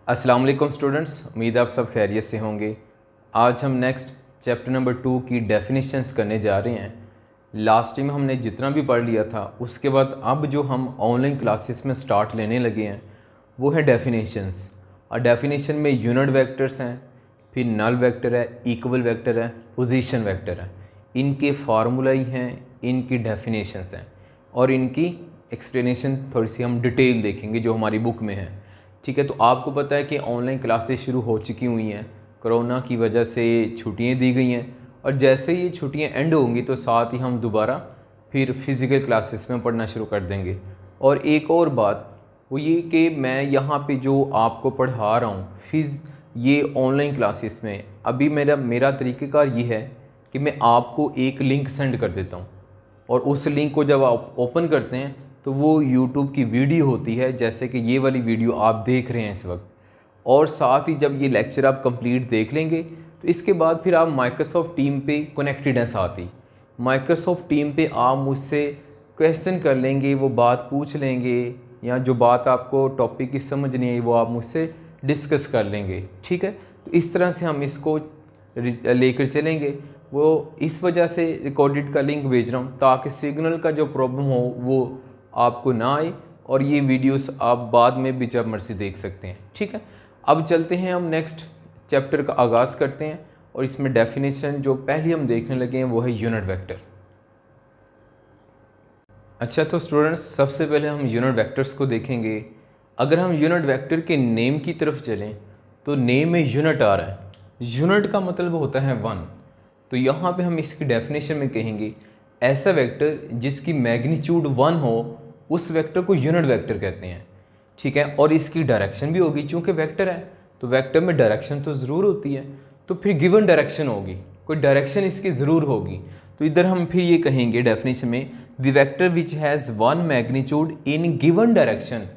अस्सलाम वालेकुम स्टूडेंट्स, उम्मीद आप सब खैरियत से होंगे। आज हम नेक्स्ट चैप्टर नंबर 2 की डेफिनेशंस करने जा रहे हैं। लास्ट टाइम हमने जितना भी पढ़ लिया था उसके बाद अब जो हम ऑनलाइन क्लासेस में स्टार्ट लेने लगे हैं वो है डेफिनेशंस। और डेफिनेशन में यूनिट वेक्टर्स हैं, फिर नल वेक्टर है, इक्वल वेक्टर है, पोजीशन वेक्टर है। इनके फार्मूला ही हैं, इनकी डेफिनेशंस हैं और इनकी एक्सप्लेनेशन थोड़ी सी हम डिटेल देखेंगे जो हमारी बुक में है। ठीक है, तो आपको पता है कि ऑनलाइन क्लासेस शुरू हो चुकी हुई हैं, कोरोना की वजह से छुट्टियां दी गई हैं और जैसे ये छुट्टियां एंड होंगी तो साथ ही हम दोबारा फिर फिज़िकल क्लासेस में पढ़ना शुरू कर देंगे। और एक और बात वो ये कि मैं यहाँ पे जो आपको पढ़ा रहा हूँ ये ऑनलाइन क्लासेस में अभी मेरा तरीक़ेकार ये है कि मैं आपको एक लिंक सेंड कर देता हूँ और उस लिंक को जब आप ओपन करते हैं तो वो YouTube की वीडियो होती है, जैसे कि ये वाली वीडियो आप देख रहे हैं इस वक्त। और साथ ही जब ये लेक्चर आप कंप्लीट देख लेंगे तो इसके बाद फिर आप माइक्रोसॉफ्ट टीम पे कनेक्टेड हैं। साथ ही माइक्रोसॉफ्ट टीम पे आप मुझसे क्वेश्चन कर लेंगे, वो बात पूछ लेंगे या जो बात आपको टॉपिक की समझ नहीं आई वो आप मुझसे डिस्कस कर लेंगे। ठीक है, तो इस तरह से हम इसको लेकर चलेंगे। वो इस वजह से रिकॉर्डेड का लिंक भेज रहा हूँ ताकि सिग्नल का जो प्रॉब्लम हो वो आपको ना आए और ये वीडियोस आप बाद में भी जब मर्जी देख सकते हैं। ठीक है, अब चलते हैं, हम नेक्स्ट चैप्टर का आगाज़ करते हैं और इसमें डेफिनेशन जो पहले हम देखने लगे हैं वो है यूनिट वेक्टर। अच्छा, तो स्टूडेंट्स सबसे पहले हम यूनिट वेक्टर्स को देखेंगे। अगर हम यूनिट वेक्टर के नेम की तरफ चलें तो नेम में यूनिट आ रहा है, यूनिट का मतलब होता है 1। तो यहाँ पे हम इसकी डेफिनेशन में कहेंगे ऐसा वेक्टर जिसकी मैग्नीट्यूड 1 हो उस वेक्टर को यूनिट वेक्टर कहते हैं। ठीक है, और इसकी डायरेक्शन भी होगी, चूँकि वेक्टर है तो वेक्टर में डायरेक्शन तो ज़रूर होती है, तो फिर गिवन डायरेक्शन होगी, कोई डायरेक्शन इसकी ज़रूर होगी। तो इधर हम फिर ये कहेंगे डेफिनेशन में the vector which has 1 magnitude in given direction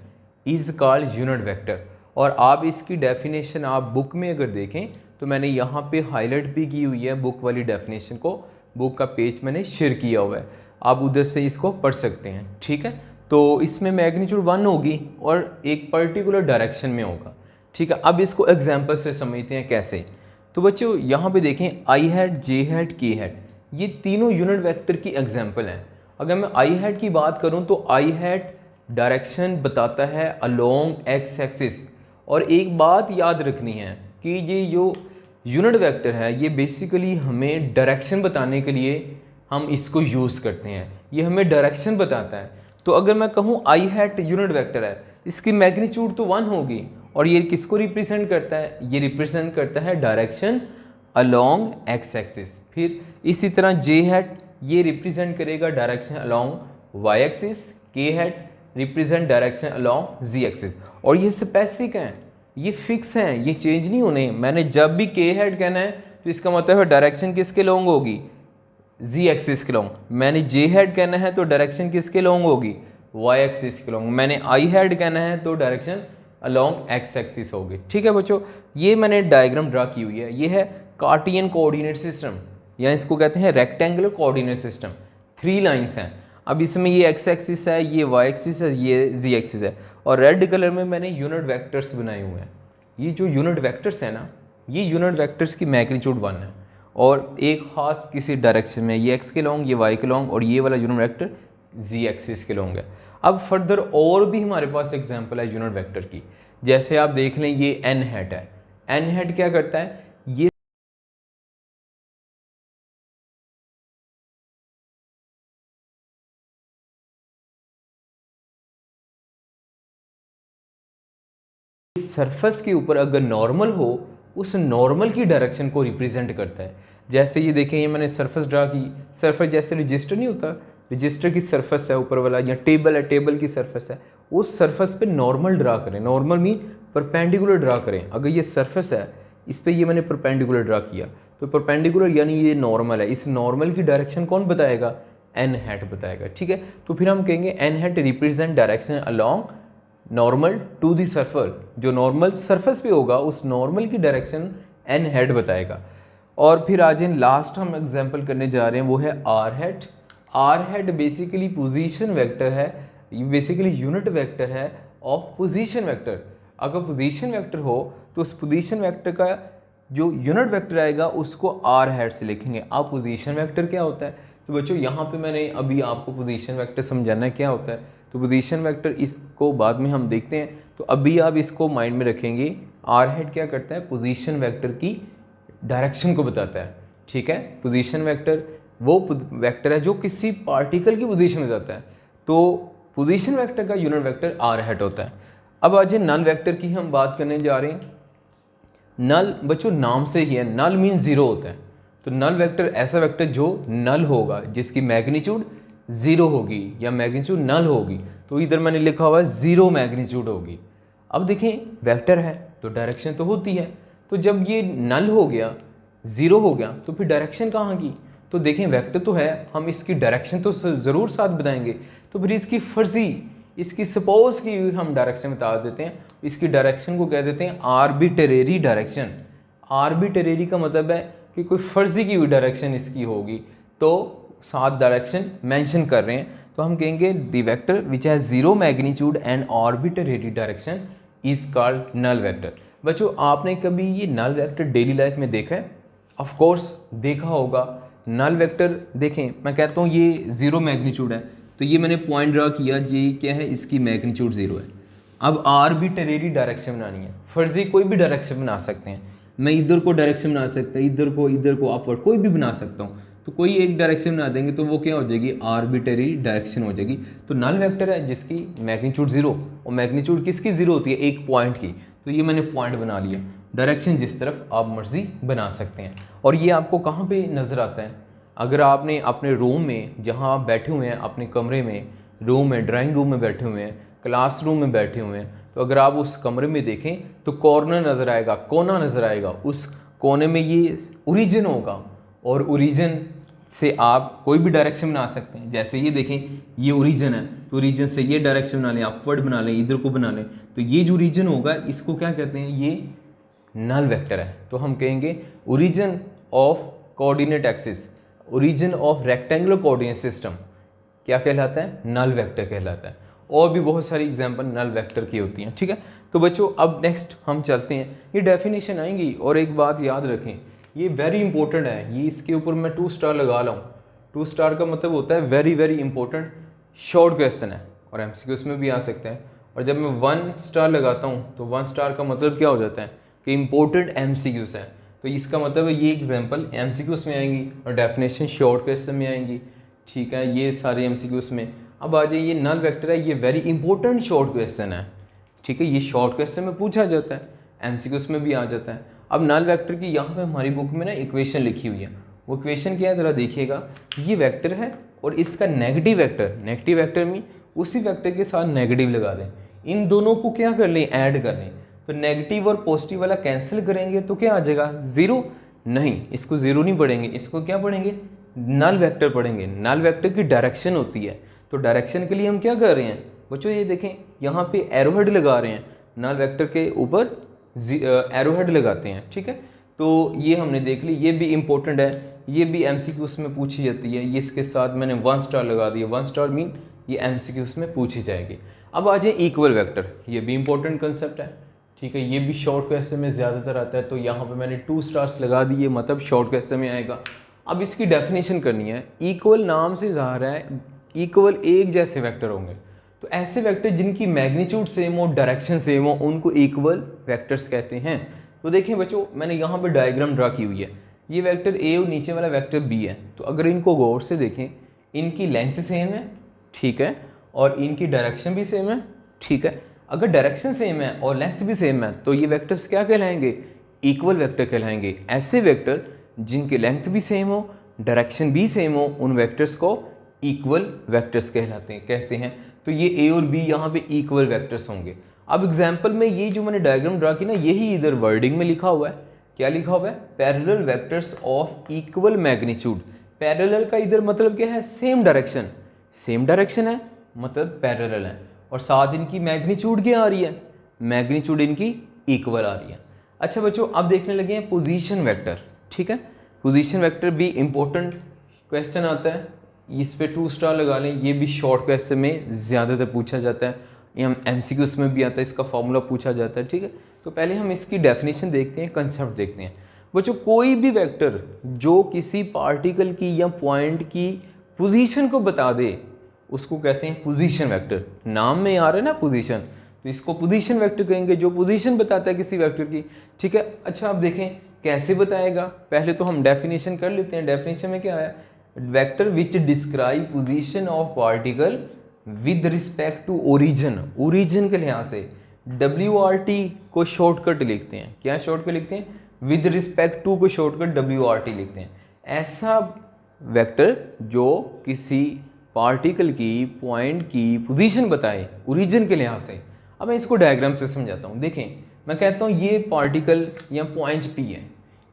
is called unit vector. और आप इसकी डेफिनेशन आप बुक में अगर देखें तो मैंने यहाँ पे हाईलाइट भी की हुई है बुक वाली डेफिनेशन को, बुक का पेज मैंने शेयर किया हुआ है, आप उधर से इसको पढ़ सकते हैं। ठीक है, तो इसमें मैग्नीट्यूड 1 होगी और एक पर्टिकुलर डायरेक्शन में होगा। ठीक है, अब इसको एग्जांपल से समझते हैं कैसे। तो बच्चों यहाँ पे देखें आई हैड, जे हैड, के हैड, ये तीनों यूनिट वेक्टर की एग्जाम्पल हैं। अगर मैं आई हैड की बात करूँ तो आई हैड डायरेक्शन बताता है अलोंग एक्स एक्सिस। और एक बात याद रखनी है कि ये जो यूनिट वेक्टर है ये बेसिकली हमें डायरेक्शन बताने के लिए हम इसको यूज़ करते हैं, ये हमें डायरेक्शन बताता है। तो अगर मैं कहूँ आई हैट यूनिट वेक्टर है, इसकी मैग्नीट्यूड तो 1 होगी और ये किसको रिप्रेजेंट करता है, ये रिप्रेजेंट करता है डायरेक्शन अलोंग एक्स एक्सिस। फिर इसी तरह जे हैट ये रिप्रेजेंट करेगा डायरेक्शन अलोंग वाई एक्सिस, के हैट रिप्रेजेंट डायरेक्शन अलोंग जी एक्सिस। और ये स्पेसिफिक हैं, ये फिक्स हैं, ये चेंज नहीं होने। मैंने जब भी के हेड कहना है तो इसका मतलब है डायरेक्शन किसके लॉन्ग होगी, जी एक्सिस के लॉन्ग। मैंने जे हेड कहना है तो डायरेक्शन किसके लॉन्ग होगी, वाई एक्सिस के लॉन्ग। मैंने आई हेड कहना है तो डायरेक्शन अलोंग एक्स एक्सिस होगी। ठीक है बच्चों, ये मैंने डायग्राम ड्रा की हुई है, ये है कार्टियन कोऑर्डिनेट सिस्टम या इसको कहते हैं रेक्टेंगुलर कोऑर्डिनेट सिस्टम। 3 लाइंस हैं, अब इसमें ये एक्स एक्सिस है, ये वाई एक्सिस है, ये जी एक्सिस है और रेड कलर में मैंने यूनिट वेक्टर्स बनाए हुए हैं। ये जो यूनिट वेक्टर्स है ना, ये यूनिट वेक्टर्स की मैग्नीट्यूड 1 है और एक खास किसी डायरेक्शन में, ये एक्स के लॉन्ग, ये वाई के लॉन्ग और ये वाला यूनिट वेक्टर जी एक्सिस के लॉन्ग है। अब फर्दर और भी हमारे पास एग्जाम्पल है यूनिट वेक्टर की, जैसे आप देख लें ये एन हैट है। एन हैट क्या करता है, ये सरफेस के ऊपर अगर नॉर्मल हो उस नॉर्मल की डायरेक्शन को रिप्रेजेंट करता है। जैसे ये देखें, ये मैंने सरफेस ड्रा की, सरफेस जैसे रजिस्टर नहीं होता, रजिस्टर की सरफेस है ऊपर वाला, या टेबल है, टेबल की सरफेस है, उस सरफेस पे नॉर्मल ड्रा करें। नॉर्मल मीन परपेंडिकुलर ड्रा करें। अगर ये सरफेस है इस पर ये मैंने परपेंडिकुलर ड्रा किया तो परपेंडिकुलर यानी ये नॉर्मल है, इस नॉर्मल की डायरेक्शन कौन बताएगा, एन हैट बताएगा। ठीक है, तो फिर हम कहेंगे N hat represent direction along normal to the surface, जो नॉर्मल सरफेस पे होगा उस नॉर्मल की डायरेक्शन एन हेड बताएगा। और फिर आज इन लास्ट हम एग्जांपल करने जा रहे हैं वो है R hat. R hat basically position vector है, बेसिकली यूनिट वेक्टर है ऑफ पोजीशन वेक्टर। अगर पोजीशन वेक्टर हो तो उस पोजीशन वेक्टर का जो यूनिट वेक्टर आएगा उसको आर हेड से लिखेंगे। अब पोजीशन वेक्टर क्या होता है, तो बच्चों यहाँ पे मैंने अभी आपको पोजीशन वेक्टर समझाना क्या होता है, तो पोजीशन वेक्टर इसको बाद में हम देखते हैं, तो अभी आप इसको माइंड में रखेंगे। आर हेड क्या करता है, पोजीशन वेक्टर की डायरेक्शन को बताता है, ठीक है। पोजीशन वेक्टर वो वेक्टर है जो किसी पार्टिकल की पोजीशन में जाता है, तो पोजीशन वेक्टर का यूनिट वेक्टर आर हेड होता है। अब आज नल वेक्टर की हम बात करने जा रहे हैं। नल बच्चों नाम से ही है, नल मीन ज़ीरो होता है, तो नल वेक्टर ऐसा वेक्टर जो नल होगा, जिसकी मैग्नीट्यूड ज़ीरो होगी या मैग्नीट्यूड नल होगी, तो इधर मैंने लिखा हुआ है ज़ीरो मैग्नीट्यूड होगी। अब देखें वेक्टर है तो डायरेक्शन तो होती है, तो जब ये नल हो गया, ज़ीरो हो गया, तो फिर डायरेक्शन कहाँ की, तो देखें वेक्टर तो है, हम इसकी डायरेक्शन तो ज़रूर साथ बताएंगे, तो फिर इसकी फर्जी, इसकी सपोज की हम डायरेक्शन बता देते हैं। इसकी डायरेक्शन को कह देते हैं आर्बिटरेरी डायरेक्शन। आर्बिटरेरी का मतलब है कि कोई फर्जी की हुई डायरेक्शन इसकी होगी, तो सात डायरेक्शन मेंशन कर रहे हैं, तो हम कहेंगे the vector which has zero magnitude and arbitrary direction is called null vector. बच्चों आपने कभी ये नल वेक्टर डेली लाइफ में देखा है? ऑफ कोर्स देखा होगा। नल वेक्टर देखें, मैं कहता हूँ ये ज़ीरो मैग्नीट्यूड है, तो ये मैंने पॉइंट ड्रा किया, ये क्या है, इसकी मैग्नीट्यूड ज़ीरो है। अब आर्बिटरेरी डायरेक्शन बनानी है, फर्जी कोई भी डायरेक्शन बना सकते हैं, मैं इधर को डायरेक्शन बना सकता हूँ, इधर को अपवर्ड कोई भी बना सकता हूँ, तो कोई एक डायरेक्शन बना देंगे तो वो क्या हो जाएगी, आर्बिटरी डायरेक्शन हो जाएगी। तो नल वेक्टर है जिसकी मैग्नीट्यूड ज़ीरो, और मैग्नीट्यूड किसकी ज़ीरो होती है, एक पॉइंट की, तो ये मैंने पॉइंट बना लिया। डायरेक्शन जिस तरफ आप मर्जी बना सकते हैं। और ये आपको कहाँ पे नज़र आता है, अगर आपने अपने रूम में, जहाँ आप बैठे हुए हैं अपने कमरे में, रूम में, ड्राइंग रूम में बैठे हुए हैं, क्लासरूम में बैठे हुए हैं, तो अगर आप उस कमरे में देखें तो कॉर्नर नज़र आएगा, कोना नज़र आएगा, उस कोने में ये ओरिजिन होगा, और ओरिजिन से आप कोई भी डायरेक्शन बना सकते हैं। जैसे ये देखें, ये ओरिजिन है, तो ओरिजिन से ये डायरेक्शन बना लें, अपवर्ड बना लें, इधर को बना लें, तो ये जो ओरिजिन होगा इसको क्या कहते हैं, ये नल वेक्टर है। तो हम कहेंगे origin of coordinate axis, origin of rectangular coordinate system क्या कहलाता है, नल वेक्टर कहलाता है। और भी बहुत सारी एग्जांपल नल वेक्टर की होती हैं, ठीक है। तो बच्चों अब नेक्स्ट हम चलते हैं, ये डेफिनेशन आएंगी, और एक बात याद रखें, ये वेरी इंपॉर्टेंट है, ये इसके ऊपर मैं 2 स्टार लगा रहा हूँ। 2 स्टार का मतलब होता है very very important, short question है, और एमसीक्यूज में भी आ सकता है। और जब मैं 1 स्टार लगाता हूँ तो 1 स्टार का मतलब क्या हो जाता है कि इंपॉर्टेंट एमसीक्यूज है, तो इसका मतलब है ये एग्जांपल एमसीक्यूज में आएंगी और डेफिनेशन शॉर्ट क्वेश्चन में आएंगी, ठीक है, ये सारे एमसीक्यूज में। अब आ जाइए, ये नल वेक्टर है, ये वेरी इंपॉर्टेंट शॉर्ट क्वेश्चन है, ठीक है, ये शॉर्ट क्वेश्चन में पूछा जाता है, एमसीक्यूज में भी आ जाता है। अब नल वेक्टर की यहाँ पे हमारी बुक में ना इक्वेशन लिखी हुई है, वो इक्वेशन क्या है ज़रा देखिएगा। ये वेक्टर है और इसका नेगेटिव वेक्टर में उसी वेक्टर के साथ नेगेटिव लगा दें, इन दोनों को क्या कर लें, ऐड कर लें, तो नेगेटिव और पॉजिटिव वाला कैंसिल करेंगे तो क्या आ जाएगा, ज़ीरो। नहीं, इसको ज़ीरो नहीं पढ़ेंगे, इसको क्या पढ़ेंगे, नल वेक्टर पढ़ेंगे। नल वेक्टर की डायरेक्शन होती है, तो डायरेक्शन के लिए हम क्या कर रहे हैं बच्चों, ये देखें यहाँ पे एरोहेड लगा रहे हैं, नल वेक्टर के ऊपर एरोहेड लगाते हैं, ठीक है। तो ये हमने देख ली, ये भी इंपॉर्टेंट है, ये भी एमसीक्यूज में पूछी जाती है, ये इसके साथ मैंने 1 स्टार लगा दिया, 1 स्टार मीन ये एमसीक्यूज में पूछी जाएगी। अब आ जाए इक्वल वेक्टर, ये भी इंपॉर्टेंट कंसेप्ट है, ठीक है, ये भी शॉर्ट क्वेश्चन में ज़्यादातर आता है, तो यहाँ पे मैंने 2 स्टार्स लगा दिए, मतलब शॉर्ट क्वेश्चन में आएगा। अब इसकी डेफिनेशन करनी है, इक्वल नाम से ज़ाहिर है इक्वल एक जैसे वेक्टर होंगे, तो ऐसे वेक्टर जिनकी मैग्नीट्यूड सेम हो, डायरेक्शन सेम हो, उनको इक्वल वेक्टर्स कहते हैं। तो देखें बच्चों, मैंने यहाँ पे डायग्राम ड्रा की हुई है, ये वेक्टर ए और नीचे वाला वेक्टर बी है, तो अगर इनको गौर से देखें, इनकी लेंथ सेम है, ठीक है, और इनकी डायरेक्शन भी सेम है, ठीक है। अगर डायरेक्शन सेम है और लेंथ भी सेम है तो ये वेक्टर्स क्या कहलाएंगे, इक्वल वेक्टर कहलाएंगे। ऐसे वेक्टर जिनके लेंथ भी सेम हो, डायरेक्शन भी सेम हो, उन वेक्टर्स को इक्वल वेक्टर्स कहते हैं। तो ये ए और बी यहाँ पे इक्वल वेक्टर्स होंगे। अब एग्जाम्पल में ये जो मैंने डायग्राम ड्रा की ना, यही इधर वर्डिंग में लिखा हुआ है, क्या लिखा हुआ है, parallel vectors of equal magnitude. Parallel का इधर मतलब क्या है, सेम डायरेक्शन है, मतलब पैरेलल है, और साथ इनकी मैग्नीट्यूड क्या आ रही है, मैग्नीट्यूड इनकी इक्वल आ रही है। अच्छा बच्चों, अब देखने लगे हैं पोजीशन वेक्टर, ठीक है। पोजीशन वेक्टर भी इंपॉर्टेंट क्वेश्चन आता है, इस पे 2 स्टार लगा लें, ये भी शॉर्ट क्वेश्चन में ज़्यादातर पूछा जाता है। ये हम MCQs में भी आता है, इसका फॉर्मूला पूछा जाता है, ठीक है। तो पहले हम इसकी डेफिनेशन देखते हैं, कंसेप्ट देखते हैं। बच्चों कोई भी वेक्टर जो किसी पार्टिकल की या पॉइंट की पोजीशन को बता दे उसको कहते हैं पोजीशन वेक्टर। नाम में आ रहा है ना पोजीशन, तो इसको पोजीशन वेक्टर कहेंगे, जो पोजीशन बताता है किसी वेक्टर की, ठीक है। अच्छा आप देखें कैसे बताएगा, पहले तो हम डेफिनेशन कर लेते हैं। डेफिनेशन में क्या है, vector which describe position of particle with respect to origin, origin के लिहाज से WRT को शॉर्टकट लिखते हैं। क्या शॉर्टकट लिखते हैं, विद रिस्पेक्ट टू को शॉर्टकट WRT लिखते हैं। ऐसा वेक्टर जो किसी पार्टिकल की पॉइंट की पोजीशन बताए ओरिजिन के लिहाज से। अब मैं इसको डायग्राम से समझाता हूँ। देखें मैं कहता हूँ ये पार्टिकल या पॉइंट P है,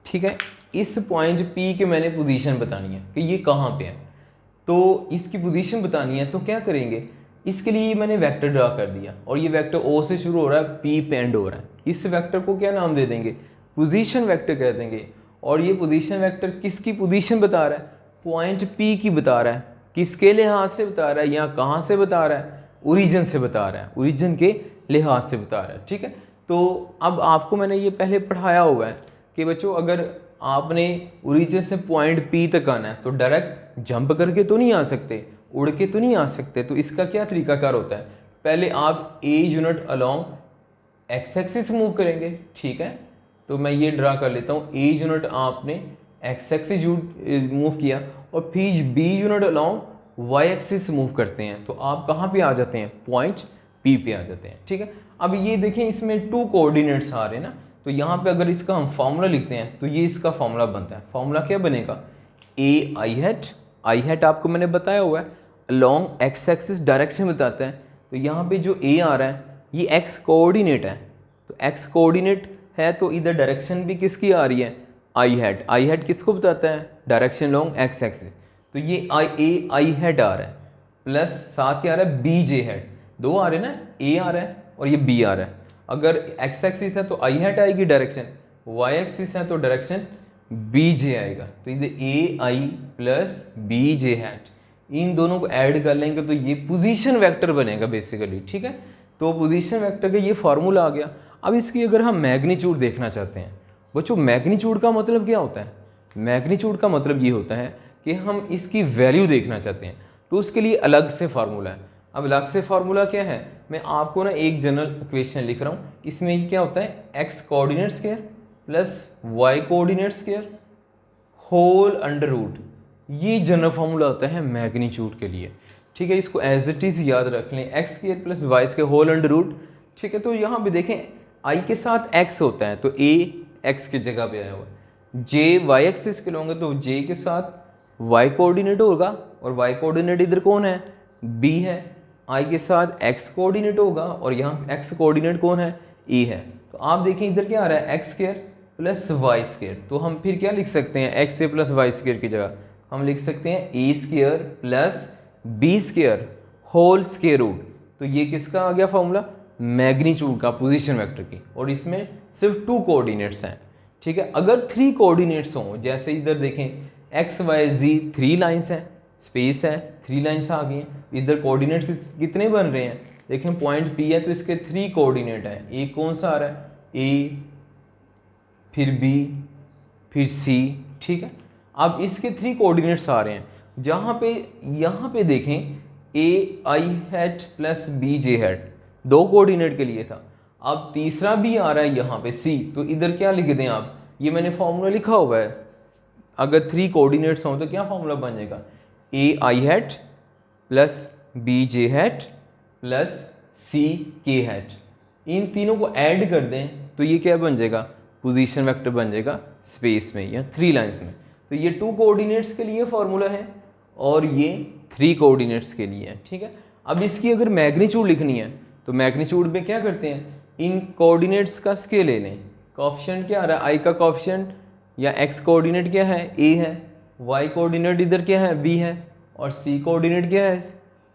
ठीक है। इस पॉइंट P के मैंने पोजीशन बतानी है कि ये कहाँ पे है, तो इसकी पोजीशन बतानी है। तो क्या करेंगे, इसके लिए मैंने वेक्टर ड्रा कर दिया और ये वेक्टर O से शुरू हो रहा है, P पे एंड हो रहा है। इस वेक्टर को क्या नाम दे देंगे, पोजीशन वेक्टर कह देंगे। और ये पोजीशन वेक्टर किसकी पोजीशन बता रहा है, पॉइंट P की बता रहा है। किसके लिहाज से बता रहा है, या कहाँ से बता रहा है, ओरिजिन से बता रहा है, ओरिजिन के लिहाज से बता रहा है, ठीक है। तो अब आपको मैंने ये पहले पढ़ाया हुआ है कि बच्चों अगर आपने ओरिजिन से पॉइंट P तक आना है तो डायरेक्ट जंप करके तो नहीं आ सकते, उड़ के तो नहीं आ सकते। तो इसका क्या तरीकाकार होता है, पहले आप A unit along x axis move करेंगे, ठीक है। तो मैं ये ड्रा कर लेता हूँ, A यूनिट आपने एक्स एक्सिस मूव किया और फिर B unit along Y axis move करते हैं, तो आप कहाँ पे आ जाते हैं, पॉइंट P पे आ जाते हैं, ठीक है। अब ये देखें इसमें 2 कोऑर्डिनेट्स आ रहे हैं ना, तो यहाँ पे अगर इसका हम फार्मूला लिखते हैं तो ये इसका फार्मूला बनता है। फार्मूला क्या बनेगा, आई हैट आपको मैंने बताया हुआ है अलोंग एक्स एक्सिस डायरेक्शन बताता है। तो यहाँ पे जो A आ रहा है ये एक्स कोऑर्डिनेट है, तो एक्स कोऑर्डिनेट है तो इधर डायरेक्शन भी किसकी आ रही है, आई हैट किसको बताता है, डायरेक्शन अलोंग एक्स एक्सिस। तो ये आई हैट आ रहा है प्लस साथ क्या आ रहा है, बी जे हैट। दो आ रहे हैं ना, A आ रहा है और ये B आ रहा है। अगर एक्स एक्सिस है तो आई हैट आएगी डायरेक्शन, वाई एक्सिस है तो डायरेक्शन बी जे आएगा। तो इधर AI plus B J hat, इन दोनों को ऐड कर लेंगे तो ये पोजीशन वेक्टर बनेगा बेसिकली, ठीक है। तो पोजीशन वेक्टर का ये फार्मूला आ गया। अब इसकी अगर हम मैग्नीट्यूड देखना चाहते हैं, बच्चों मैग्नीट्यूड का मतलब क्या होता है, मैग्नीट्यूड का मतलब ये होता है कि हम इसकी वैल्यू देखना चाहते हैं, तो उसके लिए अलग से फार्मूला है। अब अलग से फार्मूला क्या है, मैं आपको ना एक जनरल इक्वेशन लिख रहा हूँ। इसमें ये क्या होता है, X coordinate square plus Y coordinate square whole under root, ये जनरल फार्मूला होता है मैग्नीट्यूड के लिए, ठीक है। इसको एज इट इज़ याद रख लें, X square plus Y square whole under root, ठीक है। तो यहाँ पे देखें आई के साथ एक्स होता है तो A एक्स की जगह पे आया हुआ है, जे वाई एक्सिस के लोगे तो J के साथ वाई कोऑर्डिनेट होगा और वाई कोऑर्डिनेट इधर कौन है, B है। I के साथ x कोऑर्डिनेट होगा और यहाँ x कोऑर्डिनेट कौन है, A है। तो आप देखें इधर क्या आ रहा है, X square plus Y square. तो हम फिर क्या लिख सकते हैं, एक्स से प्लस वाई स्क्वायर की जगह हम लिख सकते हैं A square plus B square whole square root. तो ये किसका आ गया फॉर्मूला, मैग्नीट्यूड का, पोजीशन वेक्टर की। और इसमें सिर्फ 2 कोऑर्डिनेट्स हैं, ठीक है। अगर 3 कोऑर्डिनेट्स हों, जैसे इधर देखें एक्स वाई जी 3 लाइन्स हैं, स्पेस है 3 लाइन्स आ गई हैं, इधर कोऑर्डिनेट कितने बन रहे हैं, देखें पॉइंट P है तो इसके 3 कोऑर्डिनेट हैं। A कौन सा आ रहा है, A फिर B फिर C, ठीक है। अब इसके 3 कोऑर्डिनेट्स आ रहे हैं, जहाँ पे यहाँ पे देखें AI hat plus B J hat 2 coordinate के लिए था। अब तीसरा भी आ रहा है यहाँ पे C, तो इधर क्या लिख दें आप, ये मैंने फॉर्मूला लिखा हुआ है। अगर 3 कोऑर्डिनेट्स हों तो क्या फॉर्मूला बन जाएगा, AI hat plus B J hat plus C K hat. इन तीनों को ऐड कर दें तो ये क्या बन जाएगा, पोजीशन वेक्टर बन जाएगा स्पेस में या 3 लाइंस में। तो ये 2 कोऑर्डिनेट्स के लिए फार्मूला है और ये 3 कोऑर्डिनेट्स के लिए है, ठीक है। अब इसकी अगर मैग्नीट्यूड लिखनी है तो मैग्नीट्यूड में क्या करते हैं, इन कोऑर्डिनेट्स का स्केल ले लें। कोएफिशिएंट क्या आ रहा है, आई का कोएफिशिएंट या एक्स कोऑर्डिनेट क्या है, A है, वाई कोऑर्डिनेट इधर क्या है, B है, और C कोऑर्डिनेट क्या है,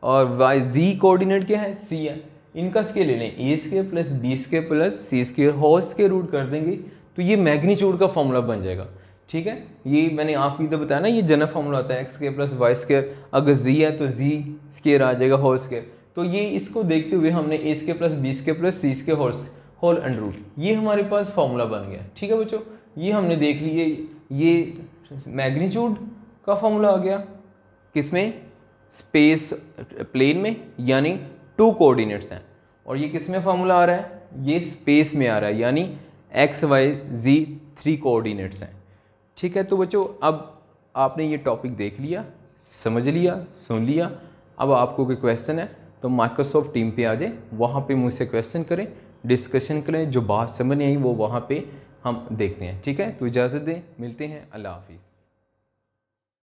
और वाई जी कोऑर्डिनेट क्या है, C है। इनका स्केल ले लें, A square plus B square plus C square whole square root कर देंगे तो ये मैग्नीट्यूड का फॉर्मूला बन जाएगा, ठीक है। ये मैंने आपको इधर बताया ना, ये जनरल फॉर्मूला होता है X square plus Y square, अगर Z है तो Z स्क्वायर आ जाएगा होल स्क्वायर। तो ये इसको देखते हुए हमने A square plus B square plus C square whole under root, ये हमारे पास फॉर्मूला बन गया। ठीक है बच्चों, ये हमने देख लिए, ये मैग्नीट्यूड का फॉर्मूला आ गया किसमें, स्पेस प्लेन में, यानी 2 कोऑर्डिनेट्स हैं, और ये किस में फॉर्मूला आ रहा है, ये स्पेस में आ रहा है, यानी एक्स वाई जी 3 कोऑर्डिनेट्स हैं। ठीक है, तो बच्चों अब आपने ये टॉपिक देख लिया, समझ लिया, सुन लिया। अब आपको कोई क्वेश्चन है तो माइक्रोसॉफ्ट टीम पे आ जाए, वहाँ पे मुझसे क्वेश्चन करें, डिस्कशन करें, जो बात समझ नहीं आई वो वहाँ पे हम देखते हैं। ठीक है, तो इजाज़त दें, मिलते हैं, अल्लाह हाफिज़।